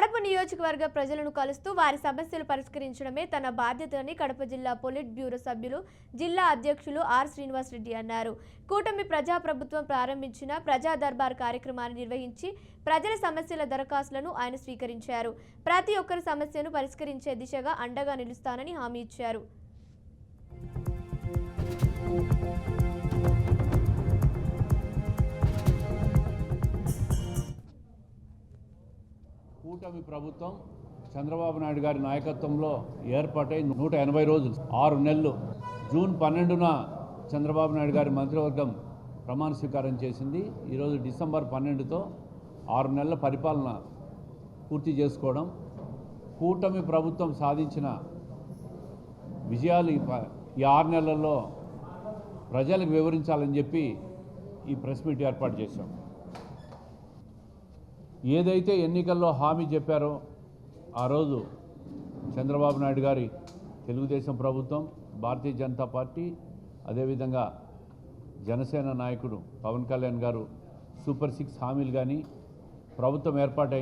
కడప నియోజకవర్గ ప్రజలను కలుస్తూ వారి సమస్యలు పరిష్కరించడమే తన బాధ్యతని కడప జిల్లా పొలిట్ బ్యూరో సభ్యులు జిల్లా అధ్యక్షులు ఆర్ శ్రీనివాస్ రెడ్డి అన్నారు. కూటమి ప్రజాప్రభుత్వం ప్రారంభించిన ప్రజా దర్బార్ కార్యక్రమాన్ని నిర్వహించి ప్రజల సమస్యల దరఖాస్తులను ఆయన స్వీకరించారు. ప్రతి ఒక్కరి సమస్యను పరిష్కరించే దిశగా అండగా నిలుస్తానని హామీ ఇచ్చారు. కూటమి ప్రభుత్వం చంద్రబాబు నాయుడు గారి నాయకత్వంలో ఏర్పాటై 180 రోజులు 6 నెలలు. జూన్ 12న చంద్రబాబు నాయుడు గారి మంత్రివర్గం ప్రమాణ స్వీకారం చేసింది. ఈరోజు డిసెంబర్ 12తో 6 నెలల పరిపాలన పూర్తి చేసుకోవడం, కూటమి ప్రభుత్వం సాధించిన విజయాలు ఈ 6 నెలల్లో ప్రజలకు వివరించాలని చెప్పి ఈ ప్రెస్ మీట్ ఏర్పాటు చేశాం. ఏదైతే ఎన్నికల్లో హామీ చెప్పారో ఆ రోజు చంద్రబాబు నాయుడు గారి తెలుగుదేశం ప్రభుత్వం, భారతీయ జనతా పార్టీ, అదేవిధంగా జనసేన నాయకుడు పవన్ కళ్యాణ్ గారు సూపర్ 6 హామీలు కానీ ప్రభుత్వం ఏర్పాటు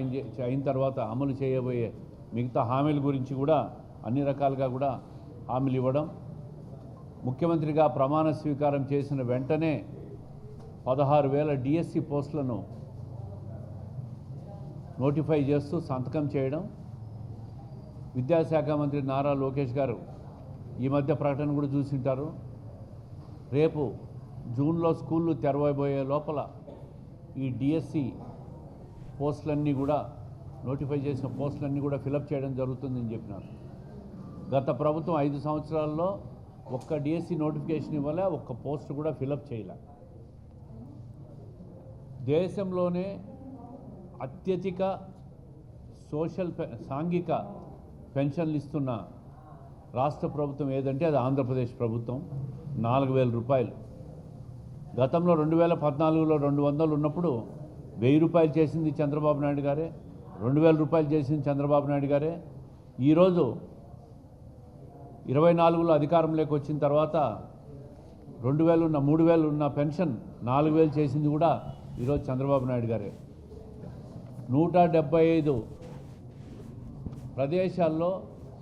అయిన తర్వాత అమలు చేయబోయే మిగతా హామీల గురించి కూడా అన్ని రకాలుగా కూడా హామీలు ఇవ్వడం, ముఖ్యమంత్రిగా ప్రమాణ స్వీకారం చేసిన వెంటనే 16,000 డిఎస్సి పోస్టులను నోటిఫై చేస్తూ సంతకం చేయడం, విద్యాశాఖ మంత్రి నారా లోకేష్ గారు ఈ మధ్య ప్రకటన కూడా చూసింటారు. రేపు జూన్లో స్కూళ్ళు తెరవబోయే లోపల ఈ డిఎస్సి పోస్టులన్నీ కూడా నోటిఫై చేసిన పోస్టులన్నీ కూడా ఫిలప్ చేయడం జరుగుతుందని చెప్పినారు. గత ప్రభుత్వం 5 సంవత్సరాల్లో ఒక్క డిఎస్సి నోటిఫికేషన్ ఇవ్వలే, ఒక్క పోస్ట్ కూడా ఫిలప్ చేయలే. దేశంలోనే అత్యధిక సాంఘిక పెన్షన్లు ఇస్తున్న రాష్ట్ర ప్రభుత్వం ఏదంటే అది ఆంధ్రప్రదేశ్ ప్రభుత్వం. 4,000 రూపాయలు. గతంలో 2014లో 200 ఉన్నప్పుడు 1,000 రూపాయలు చేసింది చంద్రబాబు నాయుడు గారే, 2,000 రూపాయలు చేసింది చంద్రబాబు నాయుడు గారే. ఈరోజు 24లో అధికారంలోకి వచ్చిన తర్వాత 2,000 ఉన్న 3,000 ఉన్న పెన్షన్ 4,000 చేసింది కూడా ఈరోజు చంద్రబాబు నాయుడు గారే. 175 ప్రదేశాల్లో